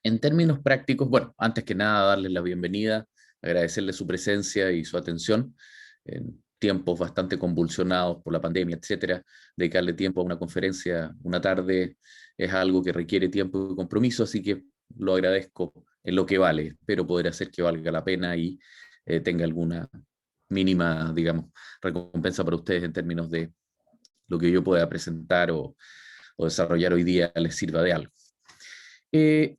En términos prácticos, bueno, antes que nada, darles la bienvenida, agradecerles su presencia y su atención en tiempos bastante convulsionados por la pandemia, etcétera. Dedicarle tiempo a una conferencia una tarde es algo que requiere tiempo y compromiso, así que lo agradezco en lo que vale. Espero poder hacer que valga la pena y tenga alguna mínima, digamos, recompensa para ustedes en términos de lo que yo pueda presentar o desarrollar hoy día les sirva de algo. Eh,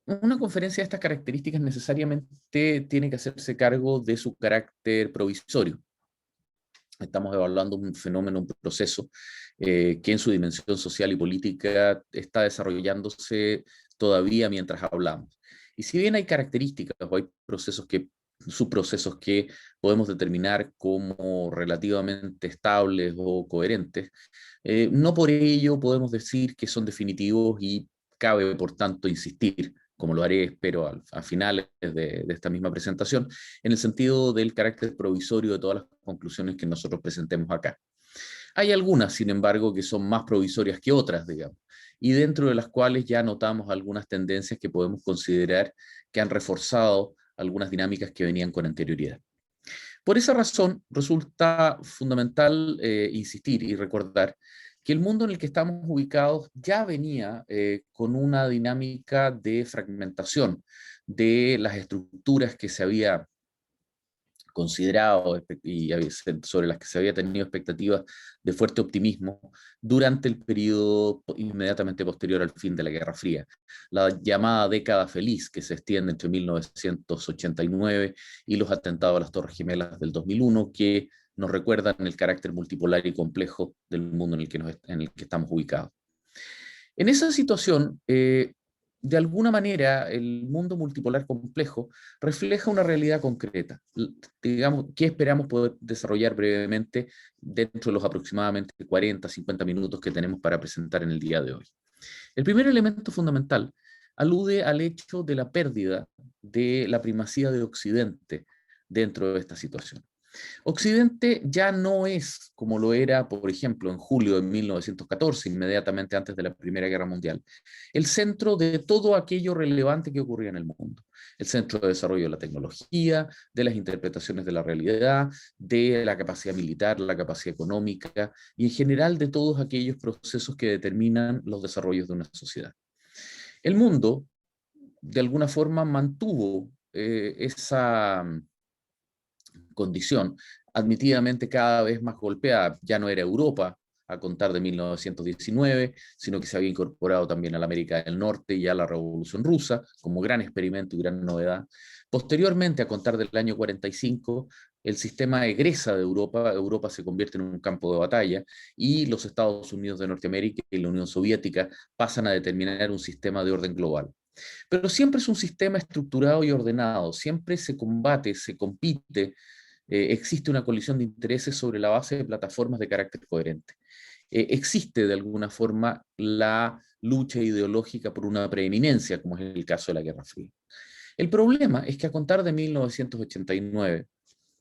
una conferencia de estas características necesariamente tiene que hacerse cargo de su carácter provisorio. Estamos evaluando un fenómeno, un proceso que en su dimensión social y política está desarrollándose todavía mientras hablamos. Y si bien hay características o hay subprocesos que podemos determinar como relativamente estables o coherentes, no por ello podemos decir que son definitivos y cabe, por tanto, insistir, como lo haré, espero, a finales de esta misma presentación, en el sentido del carácter provisorio de todas las conclusiones que nosotros presentemos acá. Hay algunas, sin embargo, que son más provisorias que otras, digamos, y dentro de las cuales ya notamos algunas tendencias que podemos considerar que han reforzado algunas dinámicas que venían con anterioridad. Por esa razón, resulta fundamental insistir y recordar que el mundo en el que estamos ubicados ya venía con una dinámica de fragmentación de las estructuras que se había considerado y sobre las que se había tenido expectativas de fuerte optimismo durante el periodo inmediatamente posterior al fin de la Guerra Fría, la llamada década feliz que se extiende entre 1989 y los atentados a las Torres Gemelas del 2001, que nos recuerdan el carácter multipolar y complejo del mundo en el que estamos ubicados. En esa situación, de alguna manera, el mundo multipolar complejo refleja una realidad concreta. Digamos, ¿qué esperamos poder desarrollar brevemente dentro de los aproximadamente 40, 50 minutos que tenemos para presentar en el día de hoy? El primer elemento fundamental alude al hecho de la pérdida de la primacía de Occidente dentro de esta situación. Occidente ya no es como lo era, por ejemplo, en julio de 1914, inmediatamente antes de la Primera Guerra Mundial, el centro de todo aquello relevante que ocurría en el mundo. El centro de desarrollo de la tecnología, de las interpretaciones de la realidad, de la capacidad militar, la capacidad económica y en general de todos aquellos procesos que determinan los desarrollos de una sociedad. El mundo, de alguna forma, mantuvo esa condición, admitidamente cada vez más golpeada. Ya no era Europa, a contar de 1919, sino que se había incorporado también a la América del Norte y a la Revolución Rusa como gran experimento y gran novedad. Posteriormente, a contar del año 45, el sistema egresa de Europa, Europa se convierte en un campo de batalla y los Estados Unidos de Norteamérica y la Unión Soviética pasan a determinar un sistema de orden global. Pero siempre es un sistema estructurado y ordenado, siempre se combate, se compite, existe una colisión de intereses sobre la base de plataformas de carácter coherente. Existe de alguna forma la lucha ideológica por una preeminencia, como es el caso de la Guerra Fría. El problema es que a contar de 1989,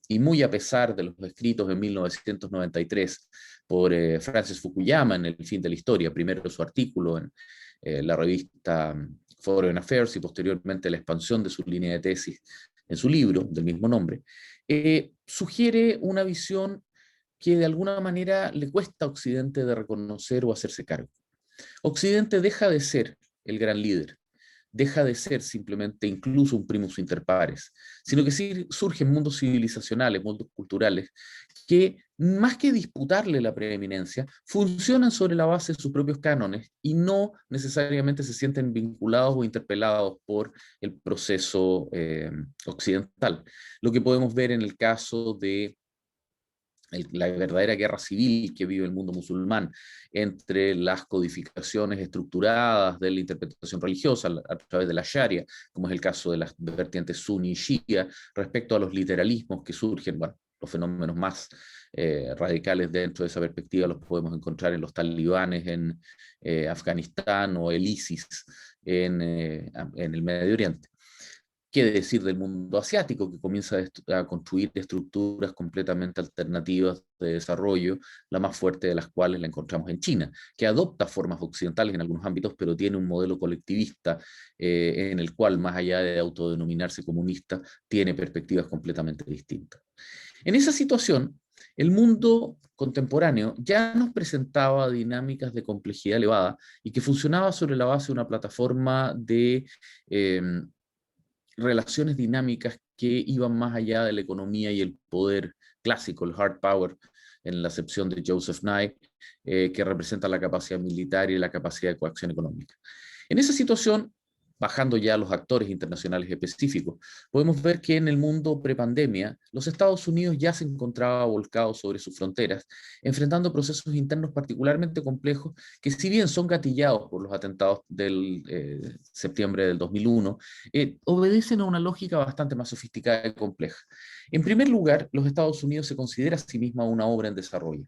y muy a pesar de los escritos en 1993 por Francis Fukuyama en El fin de la historia, primero su artículo en la revista Foreign Affairs y posteriormente la expansión de su línea de tesis en su libro del mismo nombre, sugiere una visión que de alguna manera le cuesta a Occidente de reconocer o hacerse cargo. Occidente deja de ser el gran líder, deja de ser simplemente incluso un primus inter pares, sino que sí surgen mundos civilizacionales, mundos culturales, que más que disputarle la preeminencia, funcionan sobre la base de sus propios cánones y no necesariamente se sienten vinculados o interpelados por el proceso occidental. Lo que podemos ver en el caso de la verdadera guerra civil que vive el mundo musulmán entre las codificaciones estructuradas de la interpretación religiosa a través de la Sharia, como es el caso de las vertientes suní y shia, respecto a los literalismos que surgen, bueno, los fenómenos más radicales dentro de esa perspectiva los podemos encontrar en los talibanes en Afganistán o el ISIS en el Medio Oriente. ¿Qué decir del mundo asiático, que comienza a construir estructuras completamente alternativas de desarrollo, la más fuerte de las cuales la encontramos en China, que adopta formas occidentales en algunos ámbitos, pero tiene un modelo colectivista en el cual, más allá de autodenominarse comunista, tiene perspectivas completamente distintas. En esa situación, el mundo contemporáneo ya nos presentaba dinámicas de complejidad elevada y que funcionaba sobre la base de una plataforma de eh, relaciones dinámicas que iban más allá de la economía y el poder clásico, el hard power, en la acepción de Joseph Nye, que representa la capacidad militar y la capacidad de coacción económica. En esa situación, bajando ya a los actores internacionales específicos, podemos ver que en el mundo prepandemia, los Estados Unidos ya se encontraba volcado sobre sus fronteras, enfrentando procesos internos particularmente complejos que, si bien son gatillados por los atentados del septiembre del 2001, obedecen a una lógica bastante más sofisticada y compleja. En primer lugar, los Estados Unidos se considera a sí misma una obra en desarrollo.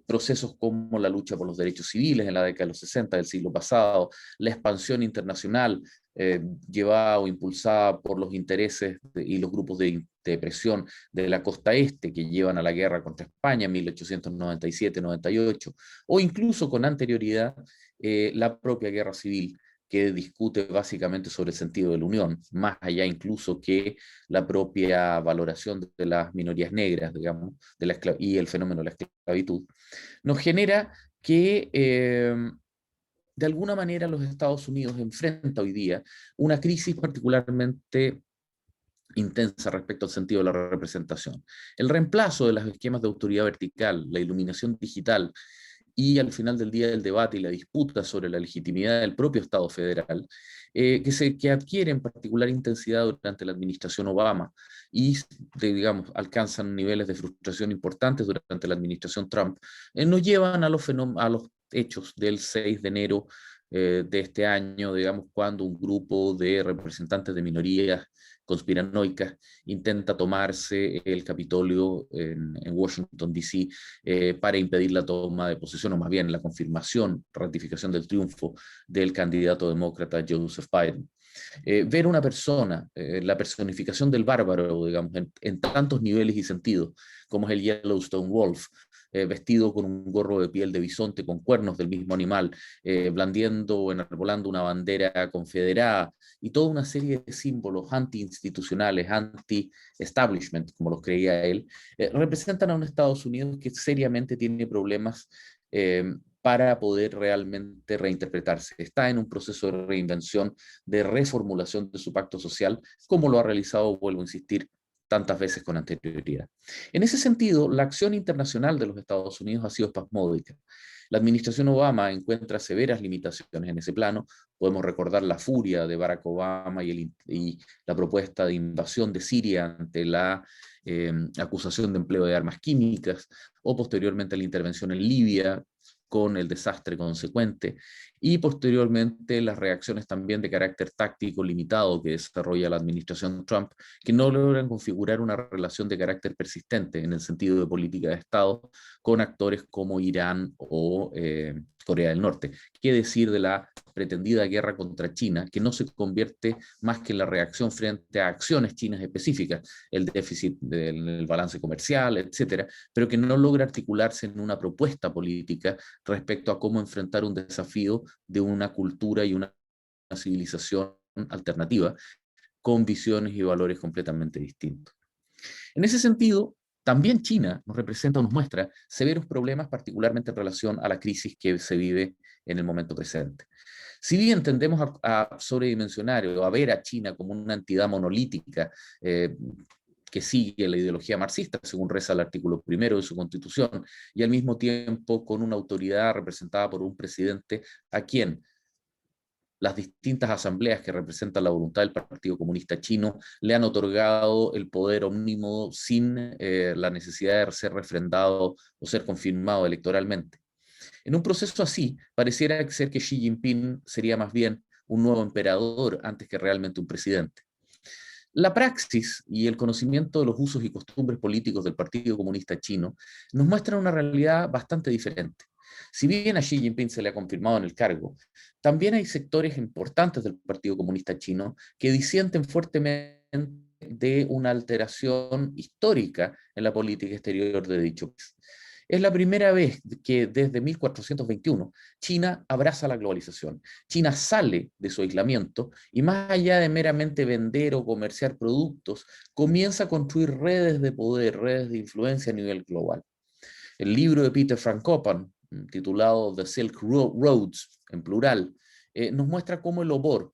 Procesos como la lucha por los derechos civiles en la década de los 60 del siglo pasado, la expansión internacional llevada o impulsada por los intereses y los grupos de presión de la costa este que llevan a la guerra contra España en 1897-98, o incluso con anterioridad la propia guerra civil, que discute básicamente sobre el sentido de la unión, más allá incluso que la propia valoración de las minorías negras, digamos, y el fenómeno de la esclavitud, nos genera que de alguna manera los Estados Unidos enfrenta hoy día una crisis particularmente intensa respecto al sentido de la representación. El reemplazo de los esquemas de autoridad vertical, la iluminación digital y al final del día del debate y la disputa sobre la legitimidad del propio Estado federal, que adquiere en particular intensidad durante la administración Obama y, digamos, alcanzan niveles de frustración importantes durante la administración Trump, nos llevan a los hechos del 6 de enero de este año, digamos, cuando un grupo de representantes de minorías conspiranoicas intenta tomarse el Capitolio en Washington, D.C., para impedir la toma de posesión, o más bien la confirmación, ratificación del triunfo del candidato demócrata Joseph Biden. Ver una persona, la personificación del bárbaro, digamos, en tantos niveles y sentidos, como es el Yellowstone Wolf, vestido con un gorro de piel de bisonte con cuernos del mismo animal, blandiendo o enarbolando una bandera confederada, y toda una serie de símbolos anti-institucionales, anti-establishment, como los creía él, representan a un Estados Unidos que seriamente tiene problemas para poder realmente reinterpretarse. Está en un proceso de reinvención, de reformulación de su pacto social, como lo ha realizado, vuelvo a insistir, tantas veces con anterioridad. En ese sentido, la acción internacional de los Estados Unidos ha sido espasmódica. La administración Obama encuentra severas limitaciones en ese plano. Podemos recordar la furia de Barack Obama y la propuesta de invasión de Siria ante la acusación de empleo de armas químicas, o posteriormente la intervención en Libia, con el desastre consecuente, y posteriormente las reacciones también de carácter táctico limitado que desarrolla la administración Trump, que no logran configurar una relación de carácter persistente en el sentido de política de Estado con actores como Irán o Corea del Norte. ¿Qué decir de la pretendida guerra contra China, que no se convierte más que en la reacción frente a acciones chinas específicas, el déficit del balance comercial, etcétera, pero que no logra articularse en una propuesta política respecto a cómo enfrentar un desafío de una cultura y una civilización alternativa con visiones y valores completamente distintos? En ese sentido, también China nos representa o nos muestra severos problemas, particularmente en relación a la crisis que se vive en el momento presente. Si bien tendemos a sobredimensionar o a ver a China como una entidad monolítica, que sigue la ideología marxista, según reza el artículo 1 de su constitución, y al mismo tiempo con una autoridad representada por un presidente a quien las distintas asambleas que representan la voluntad del Partido Comunista Chino le han otorgado el poder omnímodo sin la necesidad de ser refrendado o ser confirmado electoralmente. En un proceso así, pareciera ser que Xi Jinping sería más bien un nuevo emperador antes que realmente un presidente. La praxis y el conocimiento de los usos y costumbres políticos del Partido Comunista Chino nos muestran una realidad bastante diferente. Si bien a Xi Jinping se le ha confirmado en el cargo, también hay sectores importantes del Partido Comunista Chino que disienten fuertemente de una alteración histórica en la política exterior de dicho país. Es la primera vez que desde 1421 China abraza la globalización. China sale de su aislamiento y más allá de meramente vender o comerciar productos, comienza a construir redes de poder, redes de influencia a nivel global. El libro de Peter Frankopan, titulado The Silk Roads, en plural, nos muestra cómo el OBOR,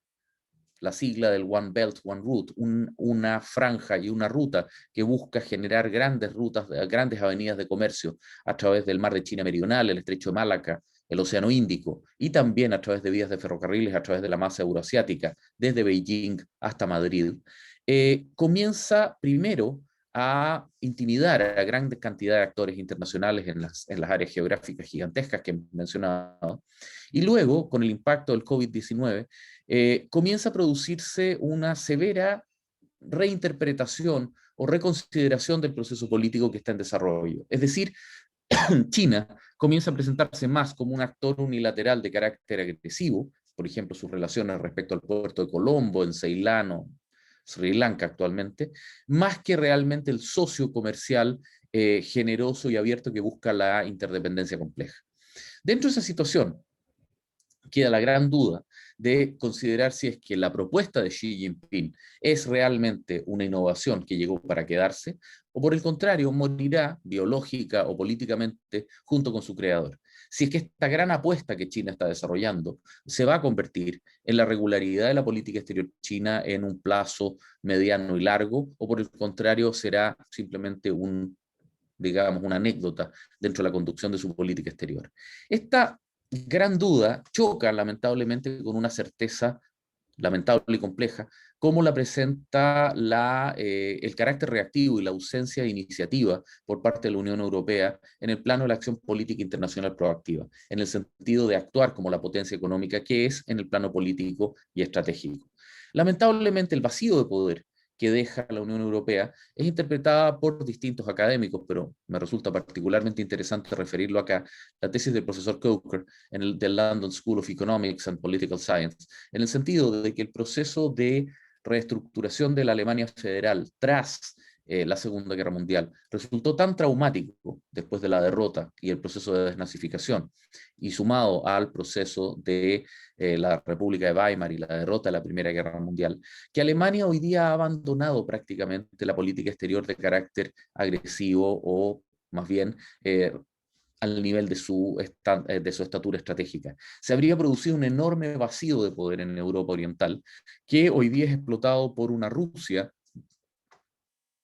la sigla del One Belt, One Route, una franja y una ruta que busca generar grandes rutas, grandes avenidas de comercio a través del mar de China Meridional, el estrecho de Malaca, el Océano Índico, y también a través de vías de ferrocarriles, a través de la masa euroasiática, desde Beijing hasta Madrid, comienza primero a intimidar a gran cantidad de actores internacionales en las áreas geográficas gigantescas que he mencionado, y luego, con el impacto del COVID-19, comienza a producirse una severa reinterpretación o reconsideración del proceso político que está en desarrollo. Es decir, China comienza a presentarse más como un actor unilateral de carácter agresivo, por ejemplo, sus relaciones respecto al puerto de Colombo, en Ceilán o Sri Lanka actualmente, más que realmente el socio comercial generoso y abierto que busca la interdependencia compleja. Dentro de esa situación, queda la gran duda de considerar si es que la propuesta de Xi Jinping es realmente una innovación que llegó para quedarse, o por el contrario, morirá biológica o políticamente junto con su creador. Si es que esta gran apuesta que China está desarrollando se va a convertir en la regularidad de la política exterior china en un plazo mediano y largo, o por el contrario, será simplemente digamos, una anécdota dentro de la conducción de su política exterior. Esta gran duda choca lamentablemente con una certeza lamentable y compleja, como la presenta el carácter reactivo y la ausencia de iniciativa por parte de la Unión Europea en el plano de la acción política internacional proactiva, en el sentido de actuar como la potencia económica que es en el plano político y estratégico. Lamentablemente, el vacío de poder que deja la Unión Europea es interpretada por distintos académicos, pero me resulta particularmente interesante referirlo acá, la tesis del profesor Coker del London School of Economics and Political Science, en el sentido de que el proceso de reestructuración de la Alemania federal tras la Segunda Guerra Mundial resultó tan traumático después de la derrota y el proceso de desnazificación, y sumado al proceso de la República de Weimar y la derrota de la Primera Guerra Mundial, que Alemania hoy día ha abandonado prácticamente la política exterior de carácter agresivo o más bien al nivel de su estatura estratégica. Se habría producido un enorme vacío de poder en Europa Oriental, que hoy día es explotado por una Rusia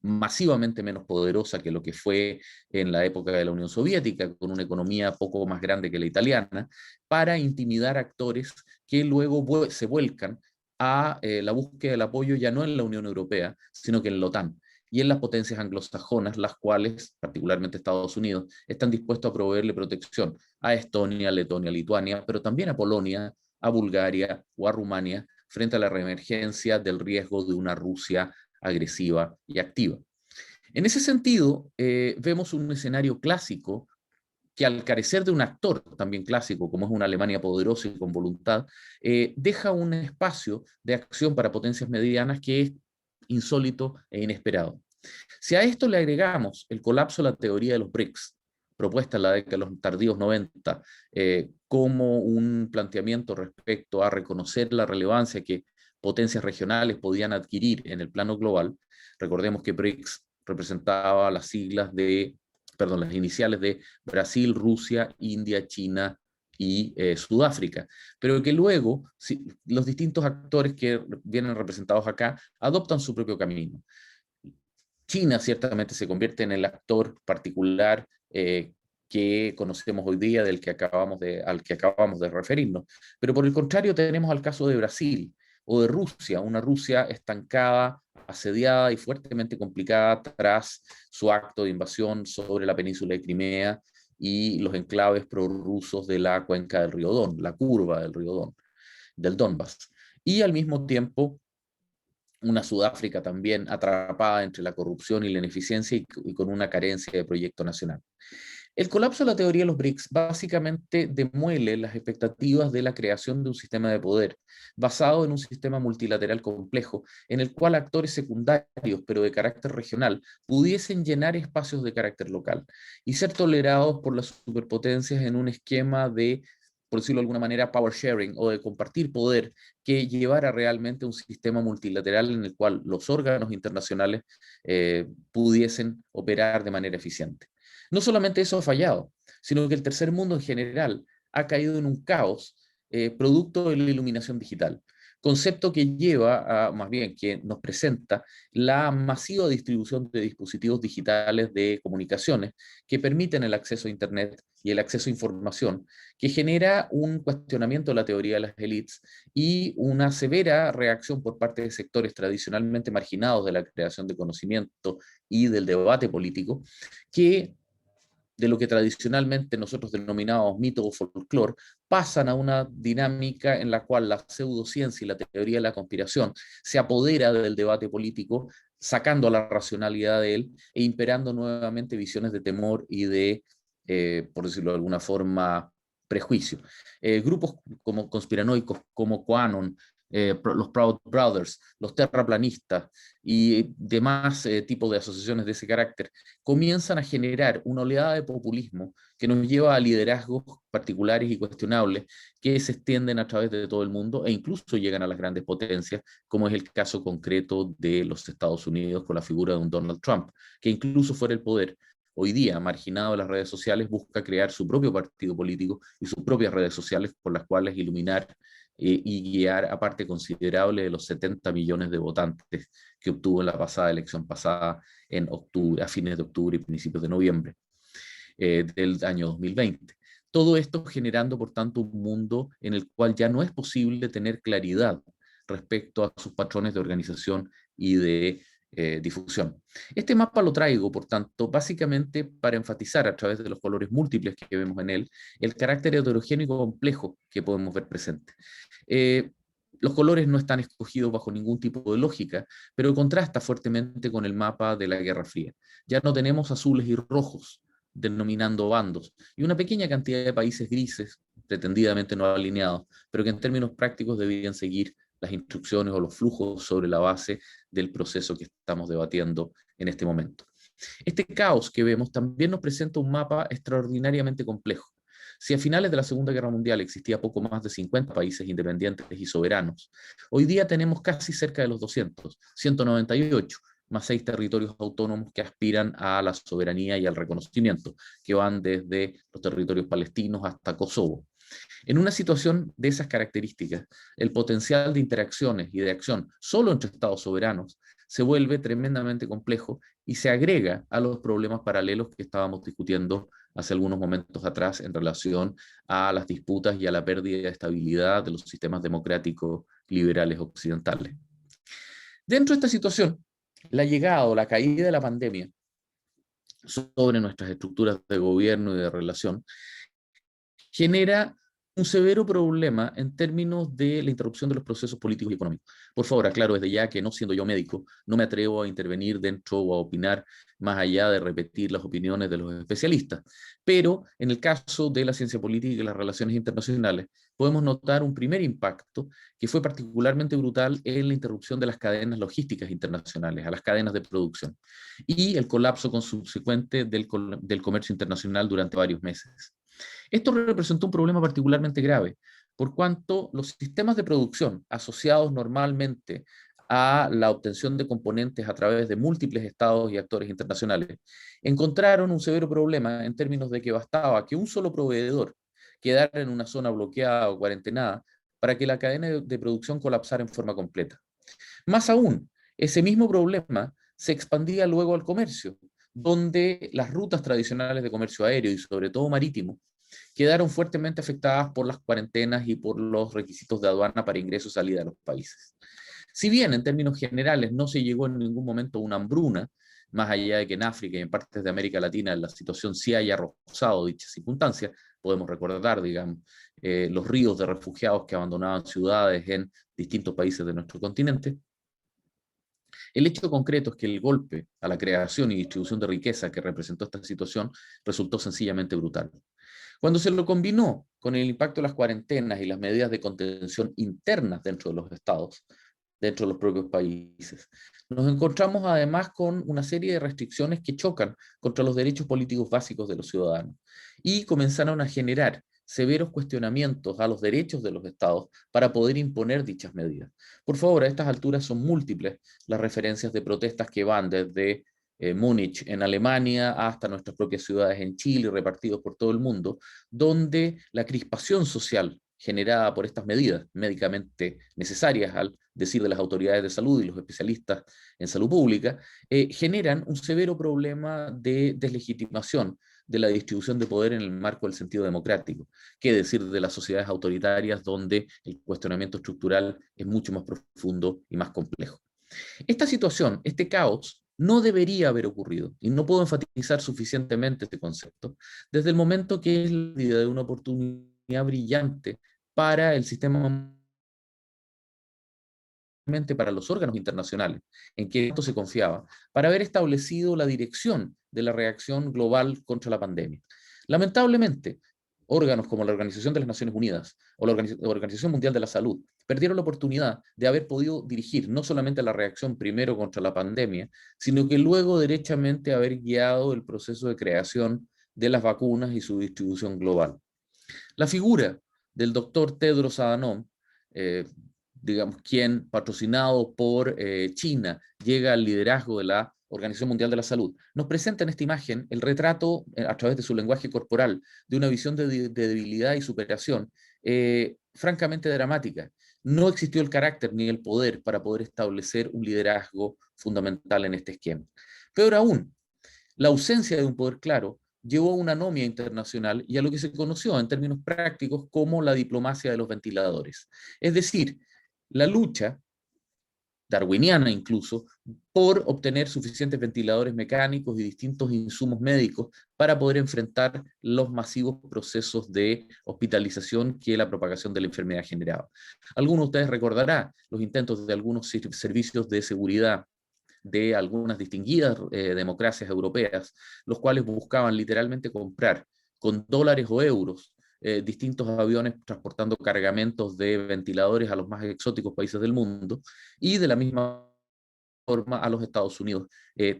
masivamente menos poderosa que lo que fue en la época de la Unión Soviética, con una economía poco más grande que la italiana, para intimidar actores que luego se vuelcan a la búsqueda del apoyo ya no en la Unión Europea, sino que en la OTAN y en las potencias anglosajonas, las cuales, particularmente Estados Unidos, están dispuestos a proveerle protección a Estonia, Letonia, Lituania, pero también a Polonia, a Bulgaria o a Rumania, frente a la reemergencia del riesgo de una Rusia agresiva y activa. En ese sentido, vemos un escenario clásico que, al carecer de un actor también clásico, como es una Alemania poderosa y con voluntad, deja un espacio de acción para potencias medianas que es insólito e inesperado. Si a esto le agregamos el colapso de la teoría de los BRICS, propuesta en la década de los tardíos 90, como un planteamiento respecto a reconocer la relevancia que potencias regionales podían adquirir en el plano global. Recordemos que BRICS representaba las las iniciales de Brasil, Rusia, India, China y Sudáfrica, pero que luego los distintos actores que vienen representados acá adoptan su propio camino. China ciertamente se convierte en el actor particular que conocemos hoy día, al que acabamos de referirnos. Pero por el contrario tenemos al caso de Brasil o de Rusia, una Rusia estancada, asediada y fuertemente complicada tras su acto de invasión sobre la península de Crimea y los enclaves prorrusos de la cuenca del río Don, la curva del río Don, del Donbass. Y al mismo tiempo una Sudáfrica también atrapada entre la corrupción y la ineficiencia y con una carencia de proyecto nacional. El colapso de la teoría de los BRICS básicamente demuele las expectativas de la creación de un sistema de poder basado en un sistema multilateral complejo en el cual actores secundarios, pero de carácter regional, pudiesen llenar espacios de carácter local y ser tolerados por las superpotencias en un esquema de, por decirlo de alguna manera, power sharing o de compartir poder que llevara realmente a un sistema multilateral en el cual los órganos internacionales pudiesen operar de manera eficiente. No solamente eso ha fallado, sino que el tercer mundo en general ha caído en un caos producto de la iluminación digital, concepto que lleva a, más bien, que nos presenta la masiva distribución de dispositivos digitales de comunicaciones que permiten el acceso a Internet y el acceso a información, que genera un cuestionamiento de la teoría de las élites y una severa reacción por parte de sectores tradicionalmente marginados de la creación de conocimiento y del debate político, que de lo que tradicionalmente nosotros denominamos mito o folclore, pasan a una dinámica en la cual la pseudociencia y la teoría de la conspiración se apodera del debate político, sacando a la racionalidad de él e imperando nuevamente visiones de temor y de, por decirlo de alguna forma, prejuicio. Grupos como conspiranoicos, como QAnon, los Proud Brothers, los terraplanistas y demás tipos de asociaciones de ese carácter, comienzan a generar una oleada de populismo que nos lleva a liderazgos particulares y cuestionables que se extienden a través de todo el mundo e incluso llegan a las grandes potencias, como es el caso concreto de los Estados Unidos con la figura de un Donald Trump, que incluso fuera el poder, hoy día, marginado de las redes sociales, busca crear su propio partido político y sus propias redes sociales por las cuales iluminar y guiar a parte considerable de los 70 millones de votantes que obtuvo en la pasada elección pasada en octubre, a fines de octubre y principios de noviembre del año 2020. Todo esto generando, por tanto, un mundo en el cual ya no es posible tener claridad respecto a sus patrones de organización y de difusión. Este mapa lo traigo, por tanto, básicamente para enfatizar a través de los colores múltiples que vemos en él, el carácter heterogéneo y complejo que podemos ver presente. Eh, los colores no están escogidos bajo ningún tipo de lógica, pero contrasta fuertemente con el mapa de la Guerra Fría. Ya no tenemos azules y rojos denominando bandos, y una pequeña cantidad de países grises, pretendidamente no alineados, pero que en términos prácticos debían seguir las instrucciones o los flujos sobre la base del proceso que estamos debatiendo en este momento. Este caos que vemos también nos presenta un mapa extraordinariamente complejo. Si a finales de la Segunda Guerra Mundial existía poco más de 50 países independientes y soberanos, hoy día tenemos casi cerca de los 200, 198, más 6 territorios autónomos que aspiran a la soberanía y al reconocimiento, que van desde los territorios palestinos hasta Kosovo. En una situación de esas características, el potencial de interacciones y de acción solo entre estados soberanos se vuelve tremendamente complejo y se agrega a los problemas paralelos que estábamos discutiendo hace algunos momentos atrás en relación a las disputas y a la pérdida de estabilidad de los sistemas democráticos liberales occidentales. Dentro de esta situación, la llegada o la caída de la pandemia sobre nuestras estructuras de gobierno y de relación genera un severo problema en términos de la interrupción de los procesos políticos y económicos. Por favor, aclaro desde ya que no siendo yo médico, no me atrevo a intervenir dentro o a opinar más allá de repetir las opiniones de los especialistas. Pero en el caso de la ciencia política y las relaciones internacionales, podemos notar un primer impacto que fue particularmente brutal en la interrupción de las cadenas logísticas internacionales, a las cadenas de producción, y el colapso subsecuente del comercio internacional durante varios meses. Esto representó un problema particularmente grave, por cuanto los sistemas de producción asociados normalmente a la obtención de componentes a través de múltiples estados y actores internacionales, encontraron un severo problema en términos de que bastaba que un solo proveedor quedara en una zona bloqueada o cuarentenada para que la cadena de producción colapsara en forma completa. Más aún, ese mismo problema se expandía luego al comercio, donde las rutas tradicionales de comercio aéreo y sobre todo marítimo quedaron fuertemente afectadas por las cuarentenas y por los requisitos de aduana para ingreso y salida de los países. Si bien en términos generales no se llegó en ningún momento a una hambruna, más allá de que en África y en partes de América Latina la situación sí haya rozado dichas circunstancias, podemos recordar, digamos, los ríos de refugiados que abandonaban ciudades en distintos países de nuestro continente. El hecho concreto es que el golpe a la creación y distribución de riqueza que representó esta situación resultó sencillamente brutal. Cuando se lo combinó con el impacto de las cuarentenas y las medidas de contención internas dentro de los estados, dentro de los propios países, nos encontramos además con una serie de restricciones que chocan contra los derechos políticos básicos de los ciudadanos y comenzaron a generar severos cuestionamientos a los derechos de los estados para poder imponer dichas medidas. Por favor, a estas alturas son múltiples las referencias de protestas que van desde Múnich en Alemania hasta nuestras propias ciudades en Chile, repartidos por todo el mundo, donde la crispación social generada por estas medidas médicamente necesarias, al decir de las autoridades de salud y los especialistas en salud pública, generan un severo problema de deslegitimación de la distribución de poder en el marco del sentido democrático. Qué decir de las sociedades autoritarias donde el cuestionamiento estructural es mucho más profundo y más complejo. Esta situación, este caos, no debería haber ocurrido, y no puedo enfatizar suficientemente este concepto, desde el momento que es la idea de una oportunidad brillante para el sistema, para los órganos internacionales, en que esto se confiaba, para haber establecido la dirección de la reacción global contra la pandemia. Lamentablemente, órganos como la Organización de las Naciones Unidas o la Organización Mundial de la Salud perdieron la oportunidad de haber podido dirigir no solamente la reacción primero contra la pandemia, sino que luego derechamente haber guiado el proceso de creación de las vacunas y su distribución global. La figura del doctor Tedros Adhanom, digamos, quien patrocinado por China llega al liderazgo de la Organización Mundial de la Salud, nos presenta en esta imagen el retrato a través de su lenguaje corporal de una visión de debilidad y superación francamente dramática. No existió el carácter ni el poder para poder establecer un liderazgo fundamental en este esquema. Peor aún, la ausencia de un poder claro llevó a una anomia internacional y a lo que se conoció en términos prácticos como la diplomacia de los ventiladores. Es decir, la lucha darwiniana incluso, por obtener suficientes ventiladores mecánicos y distintos insumos médicos para poder enfrentar los masivos procesos de hospitalización que la propagación de la enfermedad generaba. Algunos de ustedes recordarán los intentos de algunos servicios de seguridad de algunas distinguidas democracias europeas, los cuales buscaban literalmente comprar con dólares o euros distintos aviones transportando cargamentos de ventiladores a los más exóticos países del mundo, y de la misma forma a los Estados Unidos,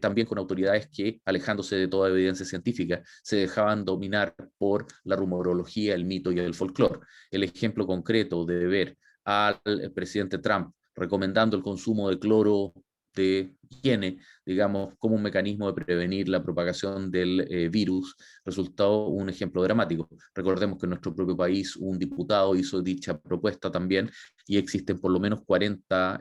también con autoridades que, alejándose de toda evidencia científica, se dejaban dominar por la rumorología, el mito y el folclore. El ejemplo concreto de ver al presidente Trump recomendando el consumo de cloro de higiene, digamos, como un mecanismo de prevenir la propagación del virus, resultó un ejemplo dramático. Recordemos que en nuestro propio país un diputado hizo dicha propuesta también y existen por lo menos 40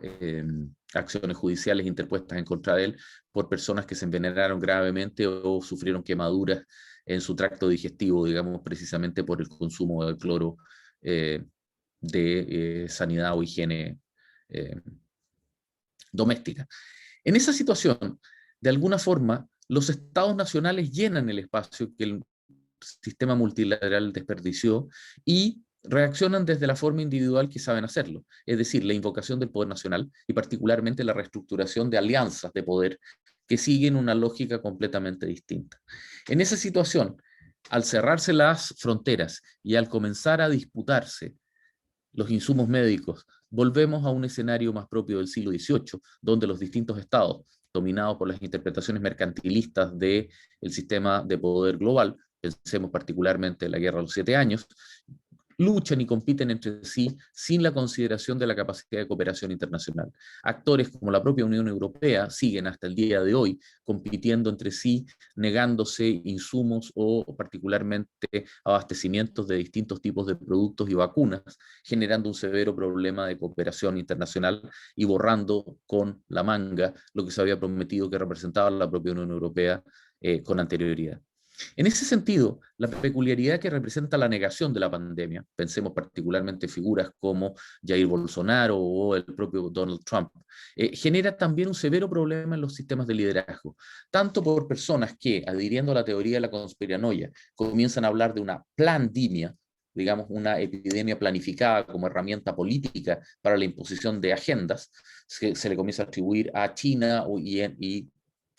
acciones judiciales interpuestas en contra de él por personas que se envenenaron gravemente o sufrieron quemaduras en su tracto digestivo, digamos, precisamente por el consumo de cloro de sanidad o higiene doméstica. En esa situación, de alguna forma, los estados nacionales llenan el espacio que el sistema multilateral desperdició y reaccionan desde la forma individual que saben hacerlo, es decir, la invocación del poder nacional y particularmente la reestructuración de alianzas de poder que siguen una lógica completamente distinta. En esa situación, al cerrarse las fronteras y al comenzar a disputarse los insumos médicos, volvemos a un escenario más propio del siglo XVIII, donde los distintos estados, dominados por las interpretaciones mercantilistas del sistema de poder global, pensemos particularmente en la Guerra de los 7 Años, luchan y compiten entre sí sin la consideración de la capacidad de cooperación internacional. Actores como la propia Unión Europea siguen hasta el día de hoy compitiendo entre sí, negándose insumos o particularmente abastecimientos de distintos tipos de productos y vacunas, generando un severo problema de cooperación internacional y borrando con la manga lo que se había prometido que representaba la propia Unión Europea con anterioridad. En ese sentido, la peculiaridad que representa la negación de la pandemia, pensemos particularmente figuras como Jair Bolsonaro o el propio Donald Trump, genera también un severo problema en los sistemas de liderazgo, tanto por personas que, adhiriendo a la teoría de la conspiranoia, comienzan a hablar de una plandemia, digamos, una epidemia planificada como herramienta política para la imposición de agendas, se le comienza a atribuir a China y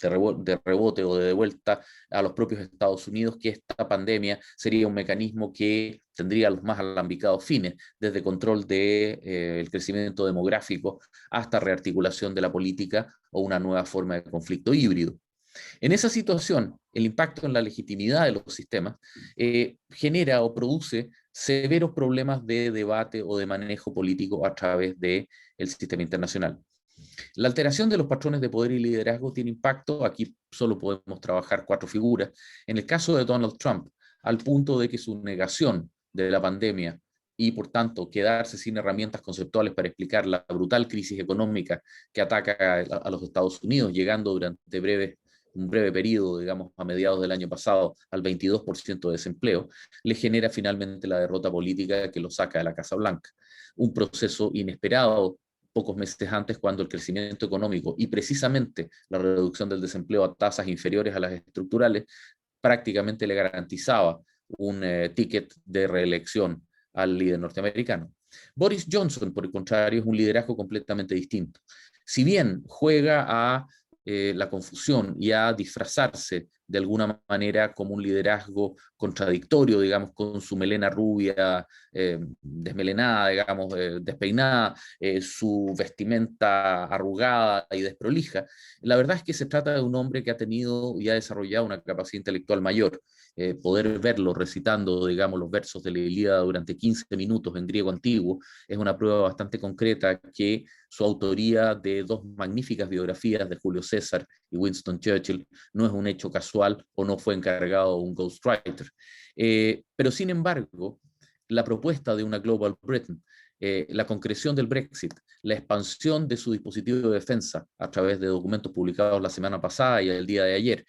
de rebote o de vuelta a los propios Estados Unidos que esta pandemia sería un mecanismo que tendría los más alambicados fines, desde control del crecimiento demográfico hasta rearticulación de la política o una nueva forma de conflicto híbrido. En esa situación, el impacto en la legitimidad de los sistemas genera o produce severos problemas de debate o de manejo político a través del sistema internacional. La alteración de los patrones de poder y liderazgo tiene impacto, aquí solo podemos trabajar 4 figuras. En el caso de Donald Trump, al punto de que su negación de la pandemia y por tanto quedarse sin herramientas conceptuales para explicar la brutal crisis económica que ataca a los Estados Unidos, llegando durante un breve periodo, digamos a mediados del año pasado, al 22% de desempleo, le genera finalmente la derrota política que lo saca de la Casa Blanca. Un proceso inesperado pocos meses antes, cuando el crecimiento económico y precisamente la reducción del desempleo a tasas inferiores a las estructurales prácticamente le garantizaba un ticket de reelección al líder norteamericano. Boris Johnson, por el contrario, es un liderazgo completamente distinto. Si bien juega a la confusión y a disfrazarse de alguna manera como un liderazgo contradictorio, digamos, con su melena rubia, desmelenada, digamos, despeinada, su vestimenta arrugada y desprolija. La verdad es que se trata de un hombre que ha tenido y ha desarrollado una capacidad intelectual mayor. Poder verlo recitando, digamos, los versos de la Ilíada durante 15 minutos en griego antiguo es una prueba bastante concreta que su autoría de 2 magníficas biografías de Julio César y Winston Churchill no es un hecho casual o no fue encargado un ghostwriter. Pero sin embargo, la propuesta de una Global Britain, la concreción del Brexit, la expansión de su dispositivo de defensa a través de documentos publicados la semana pasada y el día de ayer,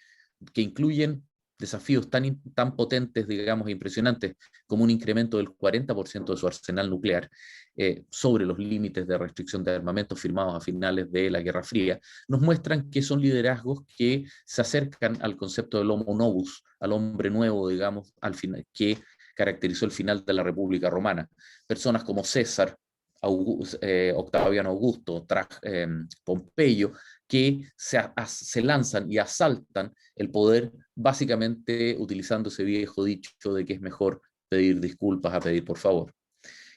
que incluyen desafíos tan potentes, digamos, e impresionantes, como un incremento del 40% de su arsenal nuclear, sobre los límites de restricción de armamento firmados a finales de la Guerra Fría, nos muestran que son liderazgos que se acercan al concepto del homo novus, al hombre nuevo, digamos, al final, que caracterizó el final de la República Romana. Personas como César, Octaviano Augusto, Pompeyo, que se lanzan y asaltan el poder básicamente utilizando ese viejo dicho de que es mejor pedir disculpas a pedir por favor.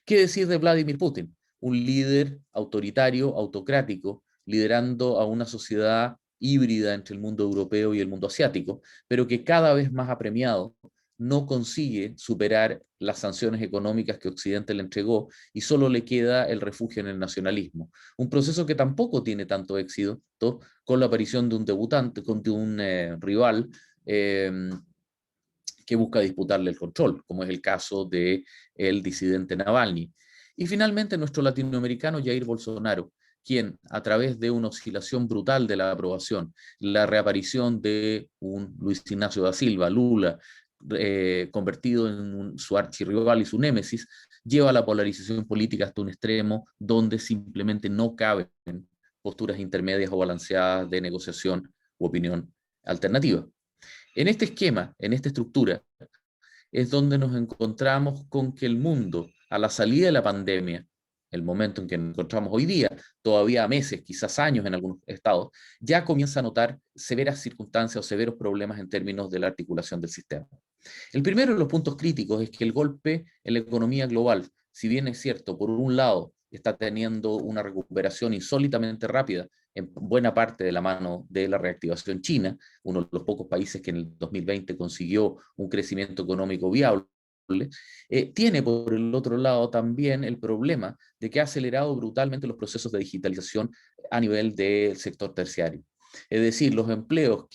¿Qué decir de Vladimir Putin? Un líder autoritario, autocrático, liderando a una sociedad híbrida entre el mundo europeo y el mundo asiático, pero que cada vez más apremiado no consigue superar las sanciones económicas que Occidente le entregó y solo le queda el refugio en el nacionalismo. Un proceso que tampoco tiene tanto éxito con la aparición de un debutante, con un rival que busca disputarle el control, como es el caso del disidente Navalny. Y finalmente nuestro latinoamericano Jair Bolsonaro, quien a través de una oscilación brutal de la aprobación, la reaparición de un Luis Ignacio da Silva, Lula, convertido en su archirrival y su némesis, lleva la polarización política hasta un extremo donde simplemente no caben posturas intermedias o balanceadas de negociación u opinión alternativa. En este esquema, en esta estructura, es donde nos encontramos con que el mundo, a la salida de la pandemia, el momento en que nos encontramos hoy día, todavía meses, quizás años en algunos estados, ya comienza a notar severas circunstancias o severos problemas en términos de la articulación del sistema. El primero de los puntos críticos es que el golpe en la economía global, si bien es cierto, por un lado, está teniendo una recuperación insólitamente rápida, en buena parte de la mano de la reactivación china, uno de los pocos países que en el 2020 consiguió un crecimiento económico viable, tiene por el otro lado también el problema de que ha acelerado brutalmente los procesos de digitalización a nivel del sector terciario. Es decir, los empleos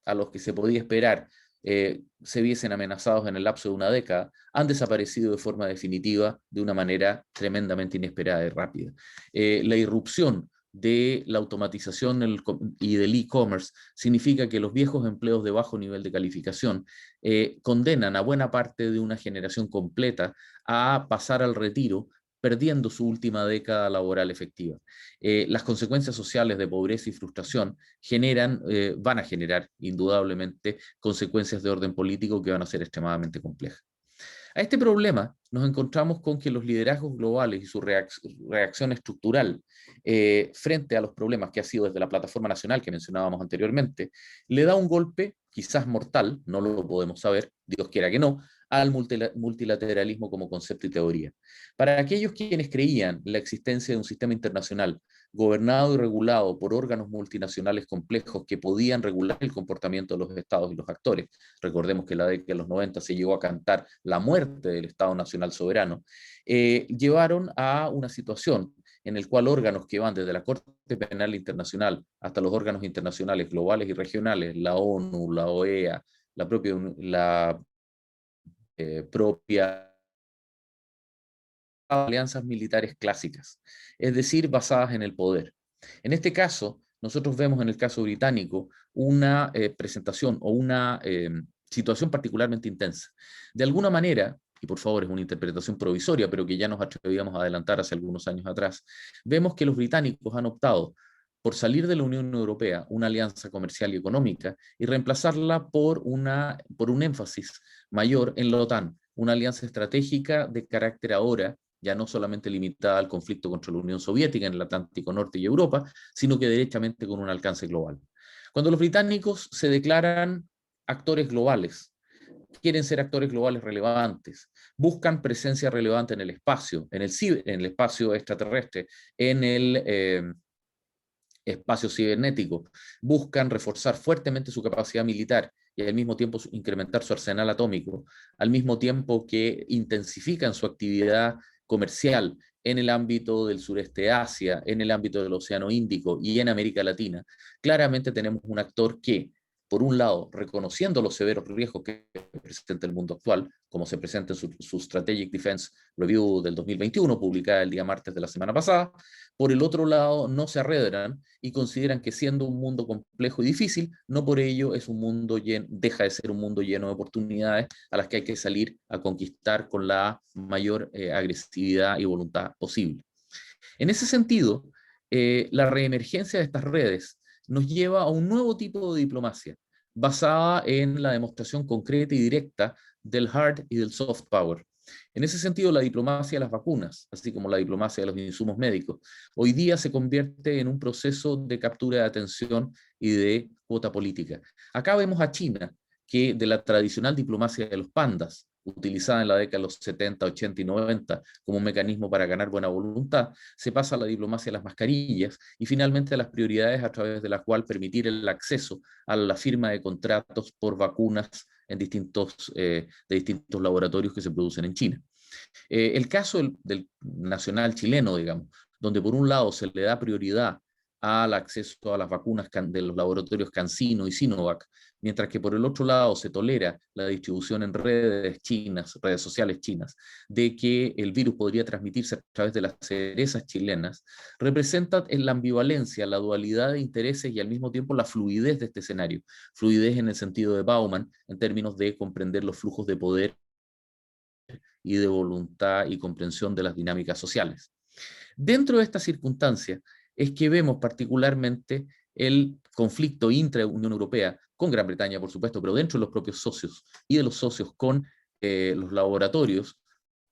a los que se podía esperar se viesen amenazados en el lapso de una década, han desaparecido de forma definitiva de una manera tremendamente inesperada y rápida. La irrupción de la automatización y del e-commerce significa que los viejos empleos de bajo nivel de calificación condenan a buena parte de una generación completa a pasar al retiro perdiendo su última década laboral efectiva. Las consecuencias sociales de pobreza y frustración van a generar indudablemente consecuencias de orden político que van a ser extremadamente complejas. A este problema nos encontramos con que los liderazgos globales y su reacción estructural frente a los problemas que ha sido desde la plataforma nacional que mencionábamos anteriormente, le da un golpe, quizás mortal, no lo podemos saber, Dios quiera que no, al multilateralismo como concepto y teoría. Para aquellos quienes creían la existencia de un sistema internacional gobernado y regulado por órganos multinacionales complejos que podían regular el comportamiento de los estados y los actores, recordemos que en la década de los 90 se llegó a cantar la muerte del Estado Nacional Soberano, llevaron a una situación en el cual órganos que van desde la Corte Penal Internacional hasta los órganos internacionales globales y regionales, la ONU, la OEA, propia alianzas militares clásicas, es decir, basadas en el poder. En este caso, nosotros vemos en el caso británico una presentación o una situación particularmente intensa. De alguna manera, y por favor es una interpretación provisoria, pero que ya nos atrevíamos a adelantar hace algunos años atrás, vemos que los británicos han optado por salir de la Unión Europea, una alianza comercial y económica, y reemplazarla por un énfasis mayor en la OTAN, una alianza estratégica de carácter ahora ya no solamente limitada al conflicto contra la Unión Soviética en el Atlántico Norte y Europa, sino que derechamente con un alcance global. Cuando los británicos se declaran actores globales, quieren ser actores globales relevantes, buscan presencia relevante en el espacio, en el espacio extraterrestre, en el espacio cibernético, buscan reforzar fuertemente su capacidad militar y al mismo tiempo incrementar su arsenal atómico, al mismo tiempo que intensifican su actividad comercial en el ámbito del sureste de Asia, en el ámbito del Océano Índico y en América Latina. Claramente tenemos un actor que, por un lado, reconociendo los severos riesgos que presenta el mundo actual, como se presenta en su Strategic Defense Review del 2021, publicada el día martes de la semana pasada, por el otro lado, no se arredran y consideran que siendo un mundo complejo y difícil, no por ello es un mundo deja de ser un mundo lleno de oportunidades a las que hay que salir a conquistar con la mayor agresividad y voluntad posible. En ese sentido, la reemergencia de estas redes nos lleva a un nuevo tipo de diplomacia, basada en la demostración concreta y directa del hard y del soft power. En ese sentido, la diplomacia de las vacunas, así como la diplomacia de los insumos médicos, hoy día se convierte en un proceso de captura de atención y de cuota política. Acá vemos a China, que de la tradicional diplomacia de los pandas, utilizada en la década de los 70, 80 y 90 como un mecanismo para ganar buena voluntad, se pasa a la diplomacia de las mascarillas y finalmente a las prioridades a través de la cual permitir el acceso a la firma de contratos por vacunas en de distintos laboratorios que se producen en China. El caso del nacional chileno, digamos, donde por un lado se le da prioridad al acceso a las vacunas de los laboratorios CanSino y Sinovac, mientras que por el otro lado se tolera la distribución en redes chinas, redes sociales chinas, de que el virus podría transmitirse a través de las cerezas chilenas, representa en la ambivalencia, la dualidad de intereses y al mismo tiempo la fluidez de este escenario. Fluidez en el sentido de Bauman, en términos de comprender los flujos de poder y de voluntad y comprensión de las dinámicas sociales. Dentro de esta circunstancia es que vemos particularmente el conflicto intra-Unión Europea, con Gran Bretaña, por supuesto, pero dentro de los propios socios y de los socios con los laboratorios.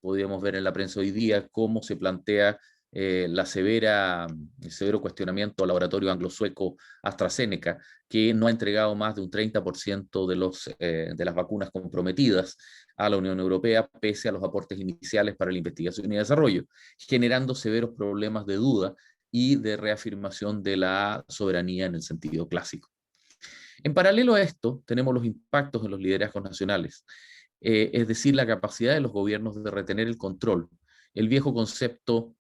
Podríamos ver en la prensa hoy día cómo se plantea el severo cuestionamiento al laboratorio anglo-sueco AstraZeneca, que no ha entregado más de un 30% de las vacunas comprometidas a la Unión Europea, pese a los aportes iniciales para la investigación y desarrollo, generando severos problemas de duda y de reafirmación de la soberanía en el sentido clásico. En paralelo a esto, tenemos los impactos en los liderazgos nacionales, es decir, la capacidad de los gobiernos de retener el control. El viejo concepto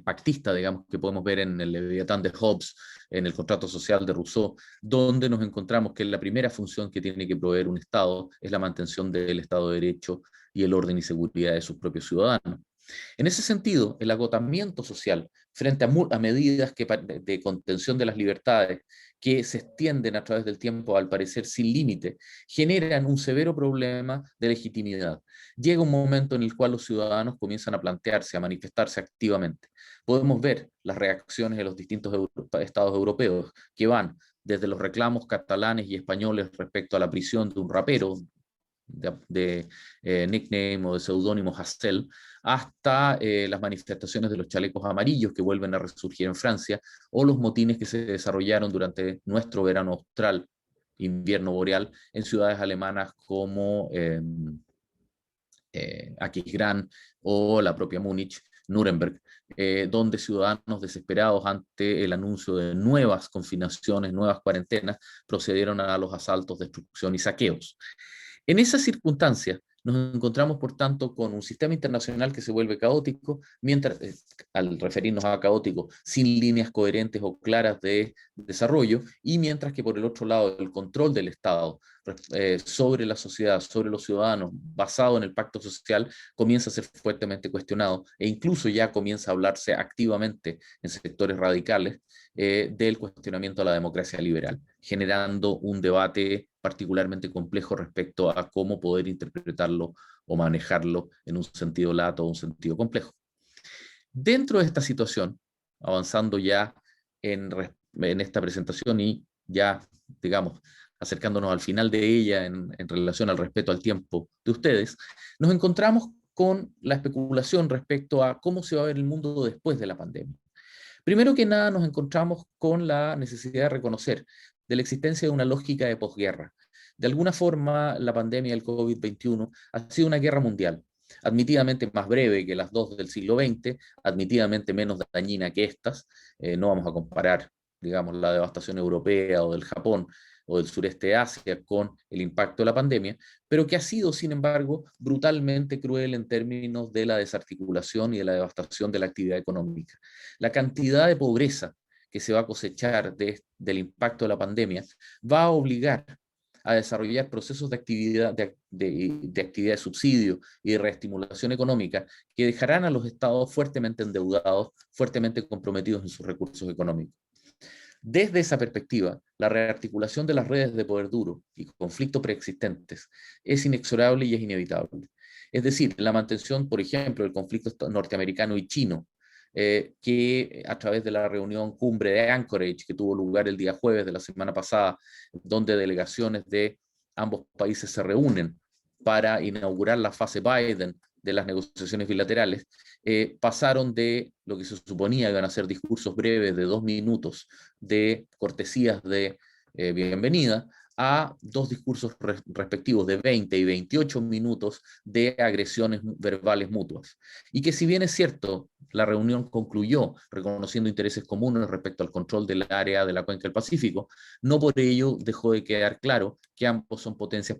pactista, digamos, que podemos ver en el Leviatán de Hobbes, en el contrato social de Rousseau, donde nos encontramos que la primera función que tiene que proveer un Estado es la mantención del Estado de Derecho y el orden y seguridad de sus propios ciudadanos. En ese sentido, el agotamiento social frente a medidas de contención de las libertades que se extienden a través del tiempo, al parecer sin límite, generan un severo problema de legitimidad. Llega un momento en el cual los ciudadanos comienzan a plantearse, a manifestarse activamente. Podemos ver las reacciones de los distintos estados europeos que van desde los reclamos catalanes y españoles respecto a la prisión de un rapero, nickname o de seudónimo Hassel, hasta las manifestaciones de los chalecos amarillos que vuelven a resurgir en Francia, o los motines que se desarrollaron durante nuestro verano austral, invierno boreal, en ciudades alemanas como Aquisgrán o la propia Múnich, Nuremberg, donde ciudadanos desesperados ante el anuncio de nuevas confinaciones, nuevas cuarentenas, procedieron a los asaltos, destrucción y saqueos. En esas circunstancias nos encontramos, por tanto, con un sistema internacional que se vuelve caótico, mientras, al referirnos a caótico, sin líneas coherentes o claras de desarrollo, y mientras que por el otro lado el control del Estado sobre la sociedad, sobre los ciudadanos, basado en el pacto social, comienza a ser fuertemente cuestionado e incluso ya comienza a hablarse activamente en sectores radicales del cuestionamiento a la democracia liberal, generando un debate particularmente complejo respecto a cómo poder interpretarlo o manejarlo en un sentido lato o un sentido complejo. Dentro de esta situación, avanzando ya en esta presentación y ya, digamos, acercándonos al final de ella en relación al respeto al tiempo de ustedes, nos encontramos con la especulación respecto a cómo se va a ver el mundo después de la pandemia. Primero que nada, nos encontramos con la necesidad de reconocer de la existencia de una lógica de posguerra. De alguna forma, la pandemia del COVID-21 ha sido una guerra mundial, admitidamente más breve que las dos del siglo XX, admitidamente menos dañina que estas. No vamos a comparar, digamos, la devastación europea o del Japón o del sureste de Asia con el impacto de la pandemia, pero que ha sido, sin embargo, brutalmente cruel en términos de la desarticulación y de la devastación de la actividad económica. La cantidad de pobreza que se va a cosechar del impacto de la pandemia va a obligar a desarrollar procesos de actividad de subsidio y de reestimulación económica que dejarán a los estados fuertemente endeudados, fuertemente comprometidos en sus recursos económicos. Desde esa perspectiva, la rearticulación de las redes de poder duro y conflictos preexistentes es inexorable y es inevitable. Es decir, la mantención, por ejemplo, del conflicto norteamericano y chino, que a través de la reunión cumbre de Anchorage, que tuvo lugar el día jueves de la semana pasada, donde delegaciones de ambos países se reúnen para inaugurar la fase Biden de las negociaciones bilaterales, pasaron de lo que se suponía iban a ser discursos breves de 2 minutos de cortesías de bienvenida a 2 discursos respectivos de 20 y 28 minutos de agresiones verbales mutuas. Y que si bien es cierto, la reunión concluyó reconociendo intereses comunes respecto al control del área de la cuenca del Pacífico, no por ello dejó de quedar claro que ambos son potencias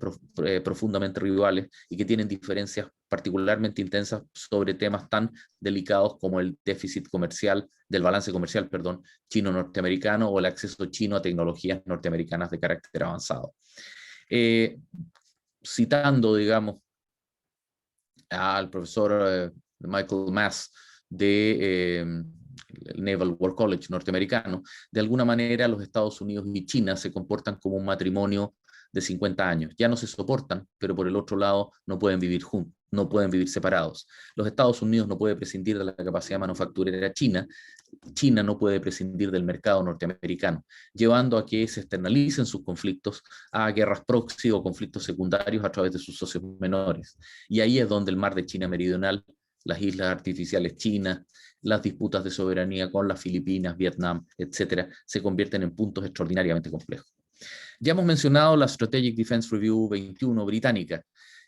profundamente rivales y que tienen diferencias particularmente intensas sobre temas tan delicados como el déficit comercial, del balance comercial, perdón, chino-norteamericano o el acceso chino a tecnologías norteamericanas de carácter avanzado. Citando, digamos, al profesor Michael Mass el Naval War College norteamericano, de alguna manera los Estados Unidos y China se comportan como un matrimonio de 50 años. Ya no se soportan, pero por el otro lado no pueden vivir juntos, no pueden vivir separados. Los Estados Unidos no puede prescindir de la capacidad manufacturera china, China no puede prescindir del mercado norteamericano, llevando a que se externalicen sus conflictos a guerras proxy o conflictos secundarios a través de sus socios menores. Y ahí es donde el mar de China Meridional, las islas artificiales chinas, las disputas de soberanía con las Filipinas, Vietnam, etcétera, se convierten en puntos extraordinariamente complejos. Ya hemos mencionado la Strategic Defense Review 21 británica,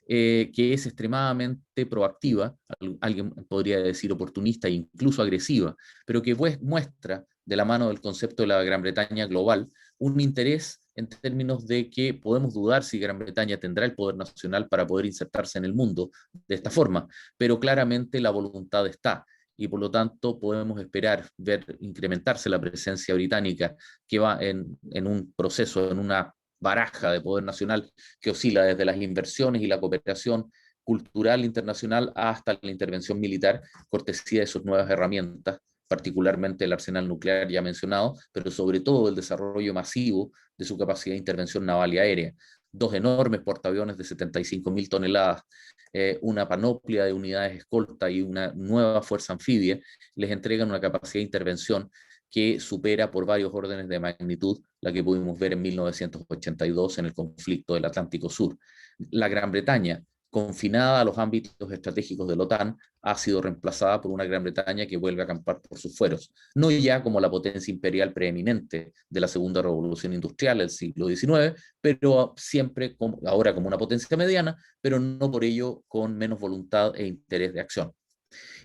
que es extremadamente proactiva, alguien podría decir oportunista e incluso agresiva, pero que muestra, de la mano del concepto de la Gran Bretaña global, un interés en términos de que podemos dudar si Gran Bretaña tendrá el poder nacional para poder insertarse en el mundo de esta forma, pero claramente la voluntad está, y por lo tanto podemos esperar ver incrementarse la presencia británica que va en un proceso, en una baraja de poder nacional que oscila desde las inversiones y la cooperación cultural internacional hasta la intervención militar, cortesía de sus nuevas herramientas, particularmente el arsenal nuclear ya mencionado, pero sobre todo el desarrollo masivo de su capacidad de intervención naval y aérea. 2 enormes portaaviones de 75.000 toneladas, una panoplia de unidades escolta y una nueva fuerza anfibia les entregan una capacidad de intervención que supera por varios órdenes de magnitud la que pudimos ver en 1982 en el conflicto del Atlántico Sur. La Gran Bretaña, confinada a los ámbitos estratégicos de la OTAN, ha sido reemplazada por una Gran Bretaña que vuelve a acampar por sus fueros, no ya como la potencia imperial preeminente de la segunda revolución industrial del siglo XIX, pero siempre ahora como una potencia mediana, pero no por ello con menos voluntad e interés de acción.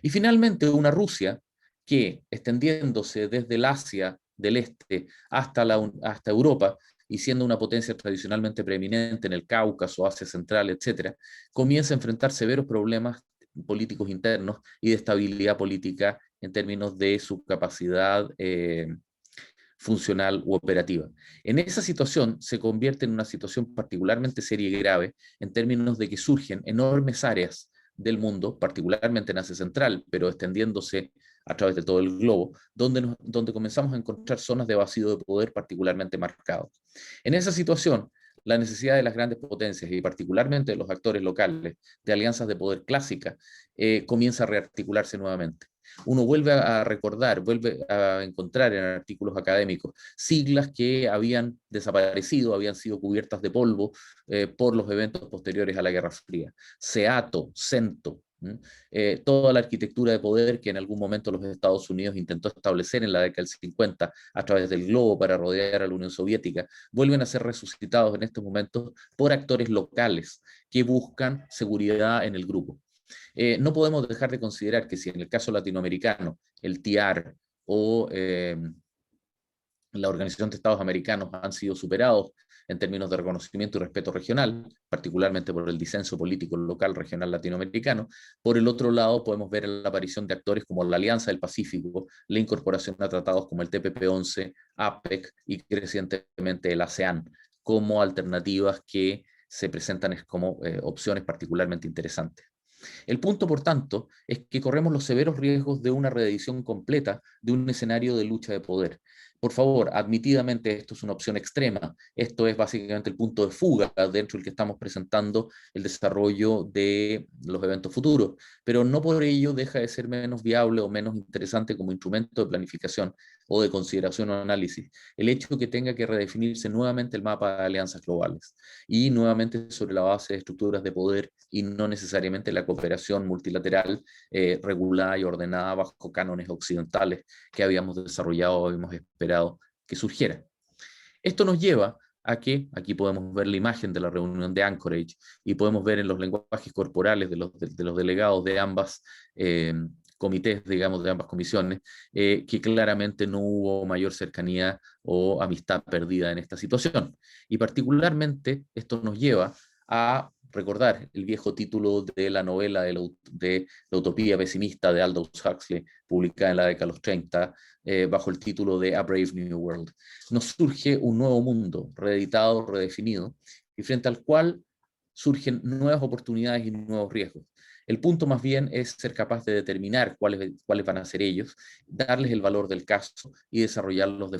Y finalmente una Rusia que, extendiéndose desde el Asia del Este hasta Europa, y siendo una potencia tradicionalmente preeminente en el Cáucaso, Asia Central, etcétera, comienza a enfrentar severos problemas políticos internos y de estabilidad política en términos de su capacidad funcional u operativa. En esa situación se convierte en una situación particularmente seria y grave en términos de que surgen enormes áreas del mundo, particularmente en Asia Central, pero extendiéndose a través de todo el globo, donde comenzamos a encontrar zonas de vacío de poder particularmente marcados. En esa situación, la necesidad de las grandes potencias y particularmente de los actores locales de alianzas de poder clásicas comienza a rearticularse nuevamente. Uno vuelve a recordar, vuelve a encontrar en artículos académicos siglas que habían desaparecido, habían sido cubiertas de polvo por los eventos posteriores a la Guerra Fría. SEATO, CENTO, toda la arquitectura de poder que en algún momento los Estados Unidos intentó establecer en la década del 50 a través del globo para rodear a la Unión Soviética, vuelven a ser resucitados en estos momentos por actores locales que buscan seguridad en el grupo. No podemos dejar de considerar que si en el caso latinoamericano el TIAR o la Organización de Estados Americanos han sido superados en términos de reconocimiento y respeto regional, particularmente por el disenso político local regional latinoamericano. Por el otro lado, podemos ver la aparición de actores como la Alianza del Pacífico, la incorporación a tratados como el TPP-11, APEC y crecientemente el ASEAN, como alternativas que se presentan como opciones particularmente interesantes. El punto, por tanto, es que corremos los severos riesgos de una reedición completa de un escenario de lucha de poder. Por favor, admitidamente esto es una opción extrema, esto es básicamente el punto de fuga dentro del que estamos presentando el desarrollo de los eventos futuros, pero no por ello deja de ser menos viable o menos interesante como instrumento de planificación o de consideración o análisis, el hecho de que tenga que redefinirse nuevamente el mapa de alianzas globales y nuevamente sobre la base de estructuras de poder y no necesariamente la cooperación multilateral regulada y ordenada bajo cánones occidentales que habíamos desarrollado o habíamos esperado que surgiera. Esto nos lleva a que, aquí podemos ver la imagen de la reunión de Anchorage y podemos ver en los lenguajes corporales de los delegados de ambas comités, digamos, de ambas comisiones, que claramente no hubo mayor cercanía o amistad perdida en esta situación. Y particularmente esto nos lleva a recordar el viejo título de la novela de la utopía pesimista de Aldous Huxley, publicada en la década de los 30, bajo el título de A Brave New World. Nos surge un nuevo mundo, reeditado, redefinido, y frente al cual surgen nuevas oportunidades y nuevos riesgos. El punto más bien es ser capaz de determinar cuáles van a ser ellos, darles el valor del caso y desarrollarlos de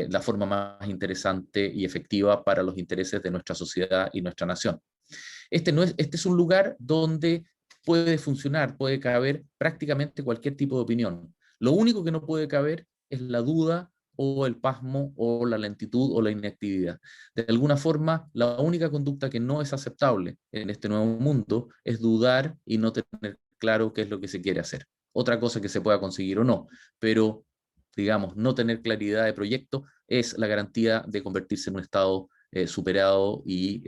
la forma más interesante y efectiva para los intereses de nuestra sociedad y nuestra nación. Este es un lugar donde puede funcionar, puede caber prácticamente cualquier tipo de opinión. Lo único que no puede caber es la duda o el pasmo o la lentitud o la inactividad. De alguna forma, la única conducta que no es aceptable en este nuevo mundo es dudar y no tener claro qué es lo que se quiere hacer. Otra cosa que se pueda conseguir o no, pero digamos, no tener claridad de proyecto es la garantía de convertirse en un Estado superado y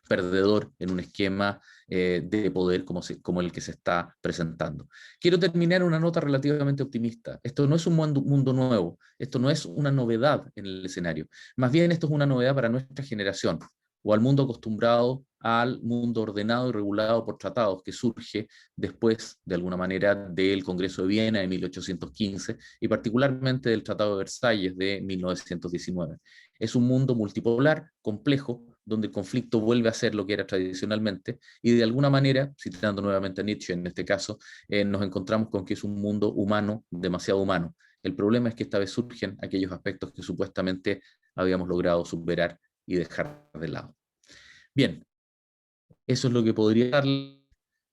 perdedor en un esquema de poder como el que se está presentando. Quiero terminar una nota relativamente optimista. Esto no es un mundo nuevo, esto no es una novedad en el escenario. Más bien esto es una novedad para nuestra generación o al mundo acostumbrado al mundo ordenado y regulado por tratados que surge después, de alguna manera, del Congreso de Viena de 1815 y particularmente del Tratado de Versalles de 1919. Es un mundo multipolar, complejo, donde el conflicto vuelve a ser lo que era tradicionalmente, y de alguna manera, citando nuevamente a Nietzsche en este caso, nos encontramos con que es un mundo humano, demasiado humano. El problema es que esta vez surgen aquellos aspectos que supuestamente habíamos logrado superar y dejar de lado. Bien, eso es lo que podría darle.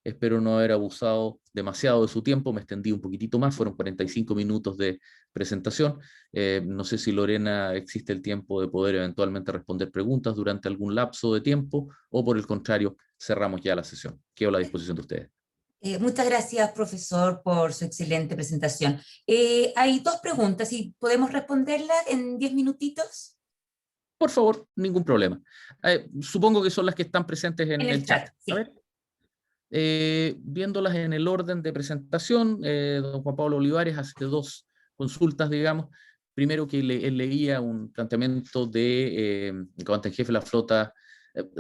Espero no haber abusado demasiado de su tiempo, me extendí un poquitito más, fueron 45 minutos de presentación. No sé si Lorena existe el tiempo de poder eventualmente responder preguntas durante algún lapso de tiempo o por el contrario, cerramos ya la sesión. Quedo a la disposición de ustedes. Muchas gracias, profesor, por su excelente presentación. Hay dos preguntas y podemos responderlas en 10 minutitos. Por favor, ningún problema. Supongo que son las que están presentes En en el el chat. chat, A sí. ver, viéndolas en el orden de presentación, don Juan Pablo Olivares hace dos consultas, digamos. Primero que él leía un planteamiento de comandante en jefe de la flota,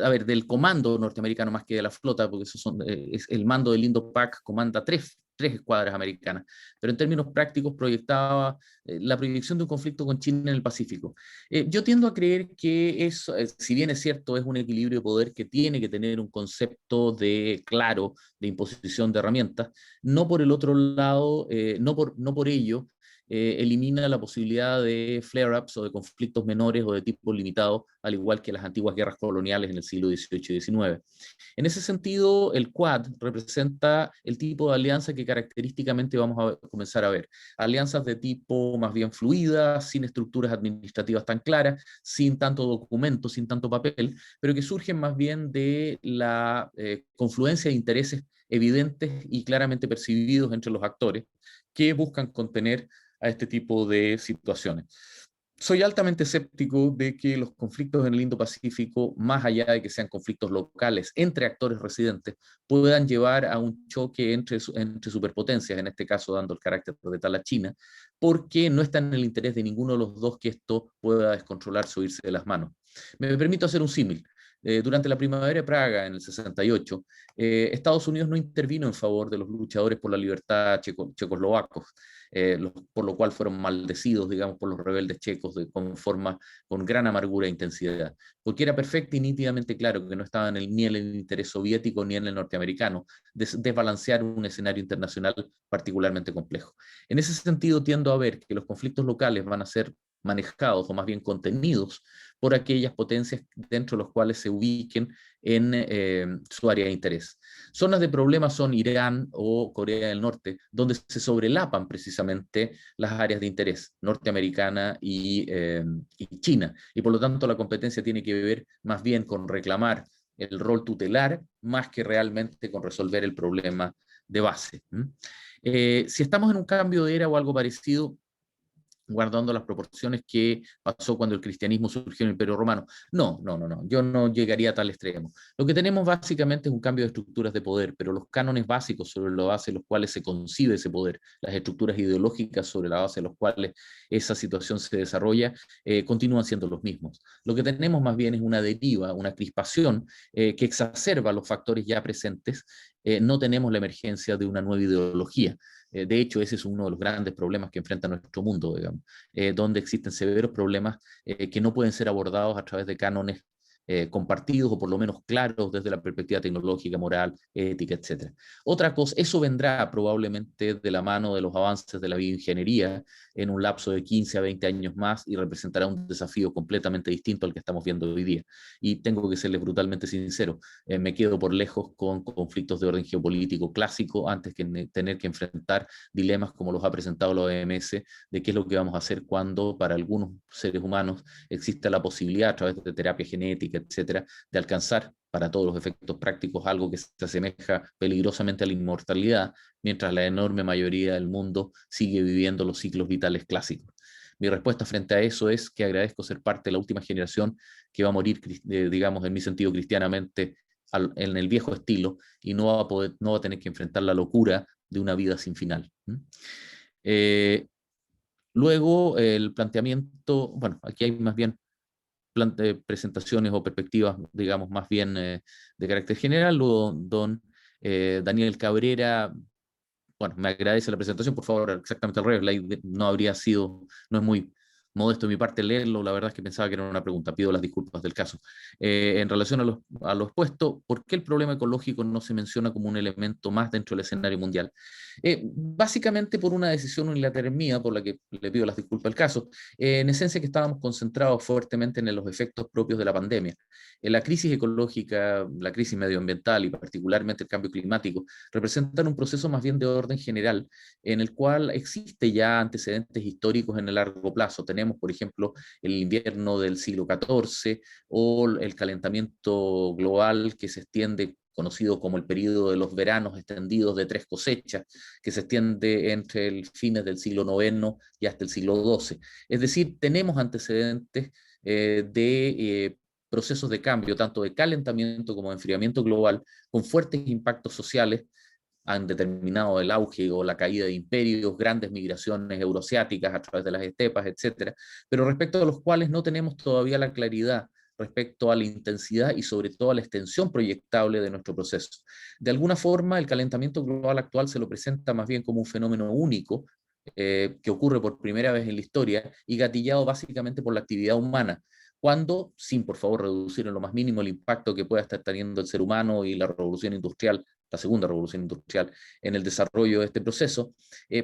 a ver, del comando norteamericano más que de la flota, porque eso es el mando del Indo-Pac comanda tres escuadras americanas, pero en términos prácticos proyectaba la proyección de un conflicto con China en el Pacífico. Yo tiendo a creer que eso, si bien es cierto, es un equilibrio de poder que tiene que tener un concepto de claro de imposición de herramientas, no por el otro lado, no por ello, elimina la posibilidad de flare-ups o de conflictos menores o de tipo limitado, al igual que las antiguas guerras coloniales en el siglo XVIII y XIX. En ese sentido, el Quad representa el tipo de alianza que característicamente vamos a comenzar a ver. Alianzas de tipo más bien fluidas, sin estructuras administrativas tan claras, sin tanto documento, sin tanto papel, pero que surgen más bien de la confluencia de intereses evidentes y claramente percibidos entre los actores que buscan contener a este tipo de situaciones. Soy altamente escéptico de que los conflictos en el Indo-Pacífico, más allá de que sean conflictos locales entre actores residentes, puedan llevar a un choque entre superpotencias, en este caso dando el carácter de tal a China, porque no está en el interés de ninguno de los dos que esto pueda descontrolarse o irse de las manos. Me permito hacer un símil. Durante la primavera de Praga, en el 68, Estados Unidos no intervino en favor de los luchadores por la libertad checoslovacos, por lo cual fueron maldecidos, digamos, por los rebeldes checos con gran amargura e intensidad, porque era perfecto y nítidamente claro que no estaban ni en el interés soviético ni en el norteamericano desbalancear un escenario internacional particularmente complejo. En ese sentido, tiendo a ver que los conflictos locales van a ser manejados o más bien contenidos por aquellas potencias dentro de los cuales se ubiquen en su área de interés. Zonas de problema son Irán o Corea del Norte, donde se sobrelapan precisamente las áreas de interés norteamericana y China, y por lo tanto la competencia tiene que ver más bien con reclamar el rol tutelar más que realmente con resolver el problema de base. Si estamos en un cambio de era o algo parecido, guardando las proporciones que pasó cuando el cristianismo surgió en el Imperio Romano. No, yo no llegaría a tal extremo. Lo que tenemos básicamente es un cambio de estructuras de poder, pero los cánones básicos sobre la base de los cuales se concibe ese poder, las estructuras ideológicas sobre la base de los cuales esa situación se desarrolla, continúan siendo los mismos. Lo que tenemos más bien es una deriva, una crispación que exacerba los factores ya presentes. No tenemos la emergencia de una nueva ideología. De hecho, ese es uno de los grandes problemas que enfrenta nuestro mundo, digamos, donde existen severos problemas que no pueden ser abordados a través de cánones compartidos o por lo menos claros desde la perspectiva tecnológica, moral, ética, etc. Otra cosa, eso vendrá probablemente de la mano de los avances de la bioingeniería en un lapso de 15 a 20 años más y representará un desafío completamente distinto al que estamos viendo hoy día. Y tengo que serles brutalmente sincero, me quedo por lejos con conflictos de orden geopolítico clásico antes que tener que enfrentar dilemas como los ha presentado la OMS de qué es lo que vamos a hacer cuando para algunos seres humanos exista la posibilidad a través de terapia genética, etcétera, de alcanzar para todos los efectos prácticos algo que se asemeja peligrosamente a la inmortalidad, mientras la enorme mayoría del mundo sigue viviendo los ciclos vitales clásicos. Mi respuesta frente a eso es que agradezco ser parte de la última generación que va a morir, digamos, en mi sentido cristianamente, en el viejo estilo, y no va a tener que enfrentar la locura de una vida sin final. Luego, el planteamiento, bueno, aquí hay más bien presentaciones o perspectivas, digamos, más bien de carácter general. Luego, don Daniel Cabrera, bueno, me agradece la presentación, por favor, exactamente al revés, no habría sido, no es muy modesto de mi parte leerlo, la verdad es que pensaba que era una pregunta, pido las disculpas del caso. En relación a lo expuesto, ¿por qué el problema ecológico no se menciona como un elemento más dentro del escenario mundial? Básicamente por una decisión unilateral mía, por la que le pido las disculpas al caso, en esencia que estábamos concentrados fuertemente en los efectos propios de la pandemia. La crisis ecológica, la crisis medioambiental y particularmente el cambio climático representan un proceso más bien de orden general en el cual existe ya antecedentes históricos en el largo plazo. Tenemos, por ejemplo, el invierno del siglo XIV o el calentamiento global que se extiende, conocido como el periodo de los veranos extendidos de 3 cosechas, que se extiende entre el fines del siglo IX y hasta el siglo XII. Es decir, tenemos antecedentes de procesos de cambio, tanto de calentamiento como de enfriamiento global, con fuertes impactos sociales. Han determinado el auge o la caída de imperios, grandes migraciones euroasiáticas a través de las estepas, etcétera, pero respecto a los cuales no tenemos todavía la claridad respecto a la intensidad y sobre todo a la extensión proyectable de nuestro proceso. De alguna forma, el calentamiento global actual se lo presenta más bien como un fenómeno único, que ocurre por primera vez en la historia y gatillado básicamente por la actividad humana, cuando, sin por favor reducir en lo más mínimo el impacto que pueda estar teniendo el ser humano y la revolución industrial, la segunda revolución industrial, en el desarrollo de este proceso,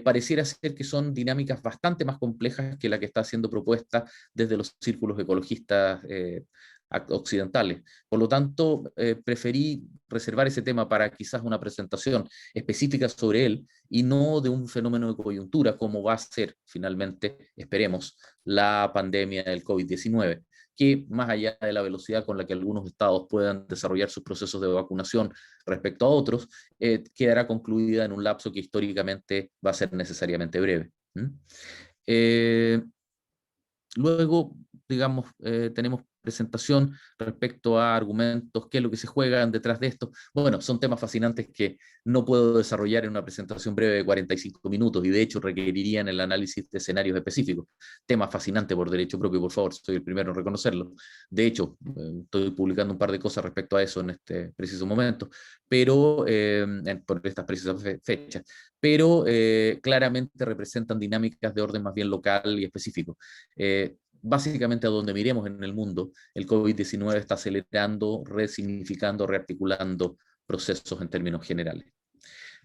pareciera ser que son dinámicas bastante más complejas que la que está siendo propuesta desde los círculos ecologistas occidentales. Por lo tanto, preferí reservar ese tema para quizás una presentación específica sobre él y no de un fenómeno de coyuntura como va a ser finalmente, esperemos, la pandemia del COVID-19, que más allá de la velocidad con la que algunos estados puedan desarrollar sus procesos de vacunación respecto a otros, quedará concluida en un lapso que históricamente va a ser necesariamente breve. Luego, digamos, tenemos presentación respecto a argumentos, qué es lo que se juegan detrás de esto. Bueno, son temas fascinantes que no puedo desarrollar en una presentación breve de 45 minutos y de hecho requerirían el análisis de escenarios específicos. Tema fascinante por derecho propio, por favor, soy el primero en reconocerlo. De hecho, estoy publicando un par de cosas respecto a eso en este preciso momento, pero por estas precisas fechas, pero claramente representan dinámicas de orden más bien local y específico. Básicamente a donde miremos en el mundo, el COVID-19 está acelerando, resignificando, rearticulando procesos en términos generales.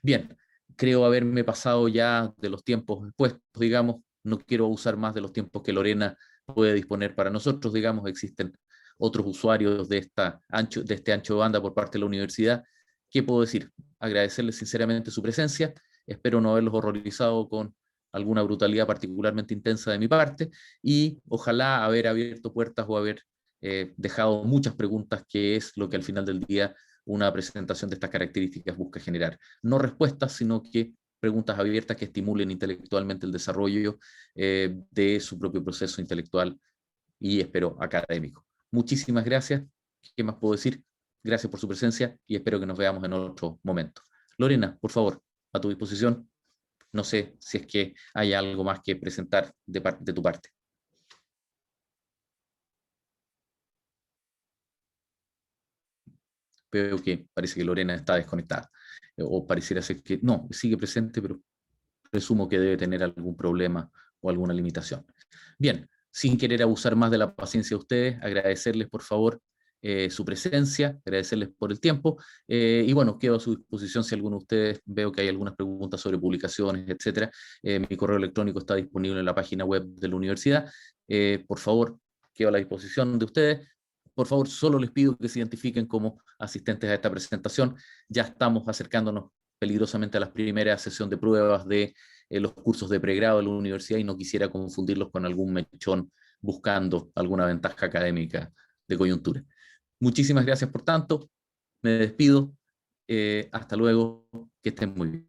Bien, creo haberme pasado ya de los tiempos expuestos, digamos, no quiero abusar más de los tiempos que Lorena puede disponer para nosotros, digamos, existen otros usuarios de este ancho de banda por parte de la universidad. ¿Qué puedo decir? Agradecerles sinceramente su presencia, espero no haberlos horrorizado con alguna brutalidad particularmente intensa de mi parte, y ojalá haber abierto puertas o haber dejado muchas preguntas, que es lo que al final del día una presentación de estas características busca generar. No respuestas, sino que preguntas abiertas que estimulen intelectualmente el desarrollo de su propio proceso intelectual y espero académico. Muchísimas gracias. ¿Qué más puedo decir? Gracias por su presencia y espero que nos veamos en otro momento. Lorena, por favor, a tu disposición. No sé si es que hay algo más que presentar de tu parte. Veo que parece que Lorena está desconectada. O pareciera ser que no, sigue presente, pero presumo que debe tener algún problema o alguna limitación. Bien, sin querer abusar más de la paciencia de ustedes, agradecerles por favor su presencia, agradecerles por el tiempo, y bueno, quedo a su disposición si alguno de ustedes, veo que hay algunas preguntas sobre publicaciones, etcétera. Mi correo electrónico está disponible en la página web de la universidad. Por favor, quedo a la disposición de ustedes. Por favor, solo les pido que se identifiquen como asistentes a esta presentación. Ya estamos acercándonos peligrosamente a la primera sesión de pruebas de los cursos de pregrado de la universidad y no quisiera confundirlos con algún mechón buscando alguna ventaja académica de coyuntura. Muchísimas gracias por tanto, me despido, hasta luego, que estén muy bien.